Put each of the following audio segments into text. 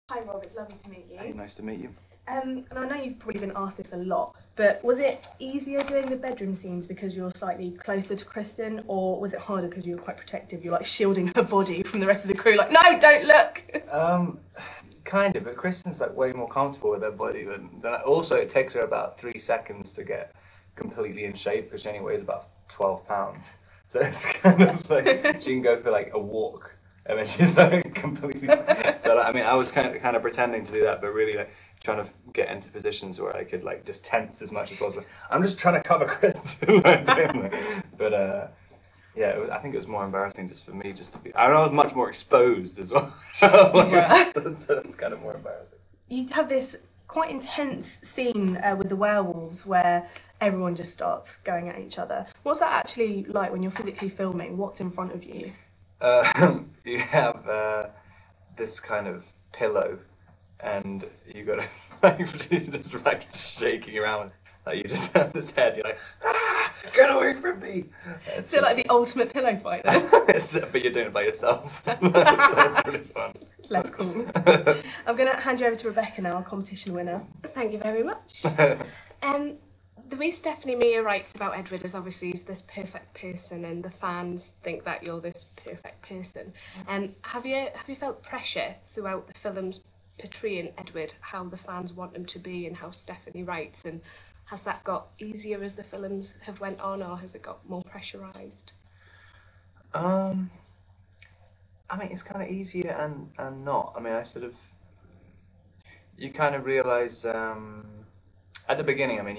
Hi Rob, it's lovely to meet you. Hey, nice to meet you. And I know you've probably been asked this a lot, but was it easier doing the bedroom scenes because you're slightly closer to Kristen, or was it harder because you were quite protective? You're like shielding her body from the rest of the crew, like, no, don't look! Kind of, but Kristen's like way more comfortable with her body than also it takes her about 3 seconds to get completely in shape because she only weighs about 12 pounds. So it's kind of like she can go for like a walk and then she's like completely. So like, I mean, I was kind of pretending to do that, but really like trying to get into positions where I could like just tense as much as possible. I'm just trying to cover Kristen, but I think it was more embarrassing just for me, just to be. I was much more exposed as well. That's kind of more embarrassing. You have this quite intense scene with the werewolves where everyone just starts going at each other. What's that actually like when you're physically filming? What's in front of you? You have this kind of pillow, and you got to like just like shaking around. Like you just have this head, you're like, ah, get away from me! It's So like the ultimate pillow fight then? but you're doing it by yourself. So it's really fun. It's less cool. I'm going to hand you over to Rebecca now, our competition winner. Thank you very much. The way Stephanie Meyer writes about Edward is obviously he's this perfect person, and the fans think that you're this perfect person. Have you felt pressure throughout the films portraying Edward, how the fans want him to be and how Stephanie writes, and has that got easier as the films have went on, or has it got more pressurised? I mean, it's kind of easier and not. I mean, you kind of realise at the beginning. I mean,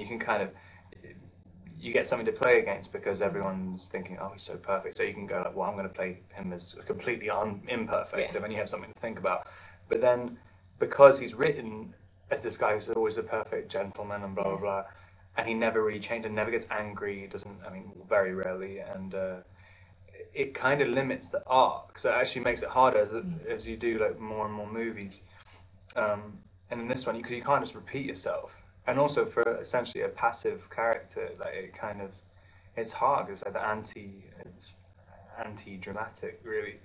you get something to play against because everyone's thinking, oh, he's so perfect. So you can go like, well, I'm going to play him as completely imperfect, and then you have something to think about. But then, because he's written as this guy who's always a perfect gentleman and blah blah blah, and he never really changes and never gets angry. He doesn't. I mean, very rarely, and it kind of limits the arc. So it actually makes it harder as you do like more and more movies. And in this one, because you can't just repeat yourself. And also for essentially a passive character, like it's hard. It's like it's anti-dramatic, really.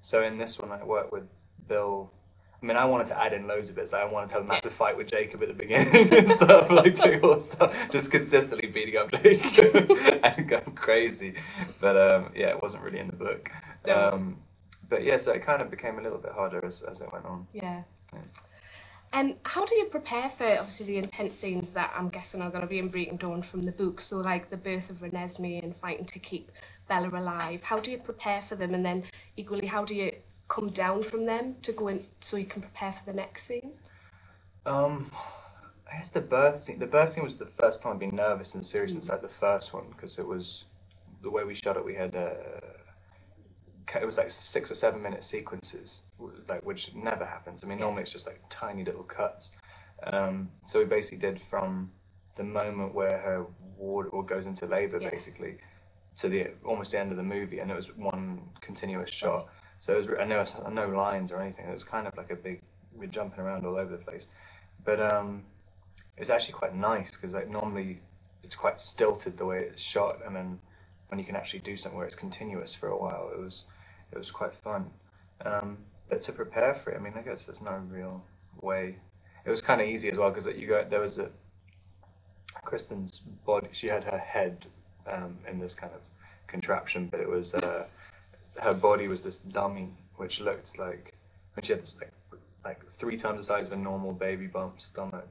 So in this one, I worked with Bill. I mean, I wanted to add in loads of bits. Like I wanted to have a massive fight with Jacob at the beginning and stuff, like doing all the stuff, just consistently beating up Jacob and going crazy. But it wasn't really in the book. But yeah, so it kind of became a little bit harder as it went on. Yeah. And how do you prepare for, obviously, the intense scenes that I'm guessing are going to be in Breaking Dawn from the book? So, like the birth of Renesmee and fighting to keep Bella alive. How do you prepare for them? And then, equally, how do you come down from them to go in so you can prepare for the next scene? I guess the birth scene. The birth scene was the first time I've been nervous and serious since like the first one, because it was the way we shot it. We had it was like 6 or 7 minute sequences, like which never happens. I mean, normally it's just like tiny little cuts. So we basically did from the moment where her ward or goes into labour basically to the almost the end of the movie, and it was one continuous shot. So it was, and there was no lines or anything. It was kind of like we're jumping around all over the place. But it was actually quite nice because like normally it's quite stilted the way it's shot, and then when you can actually do something where it's continuous for a while, it was quite fun. But to prepare for it, I mean, I guess there's no real way. It was kind of easy as well because there was Kristen's body. She had her head in this kind of contraption, but it was her body was this dummy, which looked like when she had this like 3 times the size of a normal baby bump stomach,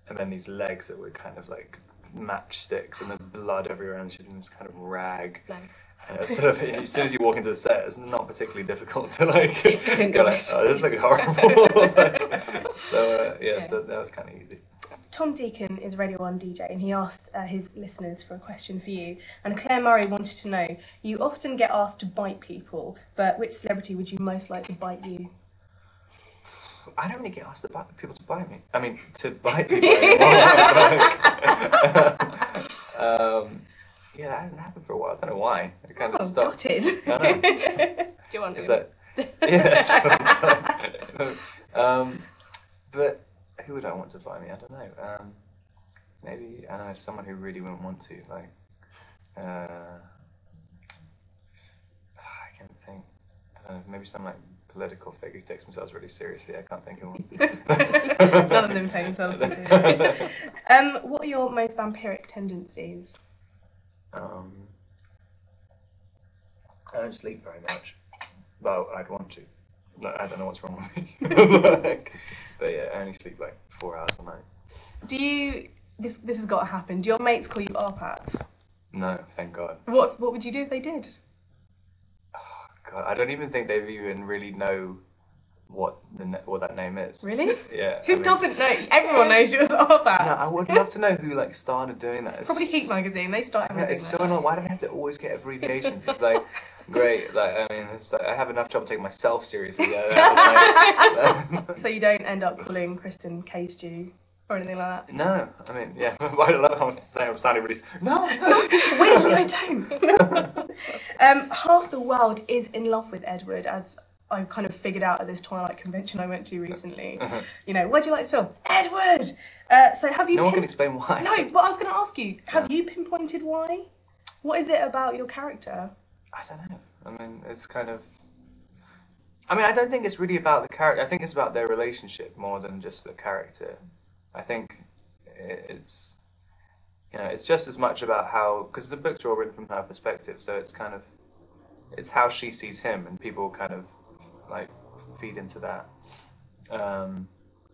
and then these legs that were kind of like matchsticks, and there's blood everywhere, and she's in this kind of rag. Nice. And it's sort of, as soon as you walk into the set, it's not particularly difficult to like go like, oh, this looks horrible. So so that was kind of easy. Tom Deacon is Radio 1 DJ, and he asked his listeners for a question for you. And Claire Murray wanted to know, you often get asked to bite people, but which celebrity would you most like to bite you? I don't really get asked people to bite me. I mean, to bite people anymore. Yeah, that hasn't happened for a while. I don't know why. It kind of stopped. Gutted. I know. Do you want to? But who would I want to bite me? I don't know. Maybe I don't know, someone who really wouldn't want to. Like, I can't think. I don't know. Maybe someone like political figure who takes themselves really seriously. I can't think of one. None of them take themselves too seriously. What are your most vampiric tendencies? I don't sleep very much. Well, I'd want to. No, I don't know what's wrong with me. But yeah, I only sleep like 4 hours a night. Do you... This has got to happen. Do your mates call you RPATs? No, thank God. What would you do if they did? Oh, God, I don't even think they even really know what that name is. Really? Yeah. Who doesn't know? Everyone knows you as RPAT. No, I would love to know who like started doing that. Probably Heat magazine. They started. Yeah, it's so annoying. Why do they have to always get abbreviations? It's like great. Like I mean, it's like, I have enough trouble taking myself seriously. So you don't end up calling Kristen Case Stew or anything like that? No, I mean, yeah. I don't know how to say I'm sounding really. No. Weirdly, I don't. Half the world is in love with Edward, as I kind of figured out at this Twilight convention I went to recently. You know, why do you like this film? Edward! So have you... No one can explain why. No, but I was going to ask you, have you pinpointed why? What is it about your character? I don't know. I mean, it's kind of... I mean, I don't think it's really about the character. I think it's about their relationship more than just the character. I think it's... You know, it's just as much about how... Because the books are all written from her perspective, so it's kind of... It's how she sees him, and people kind of like feed into that.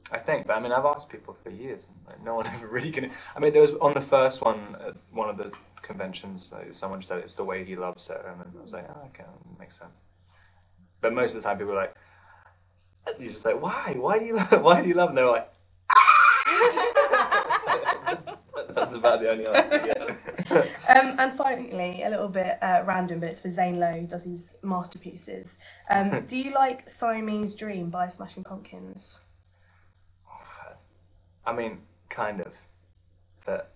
I think, but I mean, I've asked people for years, and like, no one ever really can. I mean, there was on the first one, at one of the conventions, someone said it's the way he loves her, and I was like, oh, okay, that makes sense. But most of the time, people are like, you just like, why? Why do you love? Why do you love? And they're like, ah! That's about the only answer you get. And finally, a little bit random, but it's for Zane Lowe, does his masterpieces. Do you like Siamese Dream by Smashing Pumpkins? I mean, kind of. But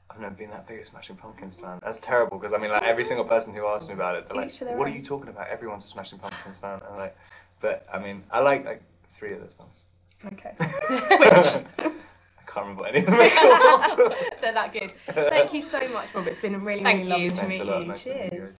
I've never been that big a Smashing Pumpkins fan. That's terrible, because I mean, like every single person who asks me about it, they're like, "What are you talking about? Everyone's a Smashing Pumpkins fan." And I'm like, but I mean, I like 3 of their songs. Okay. Which? I can't remember any of them. They're that good. Thank you so much, Rob. It's been really, really lovely to meet you. Cheers.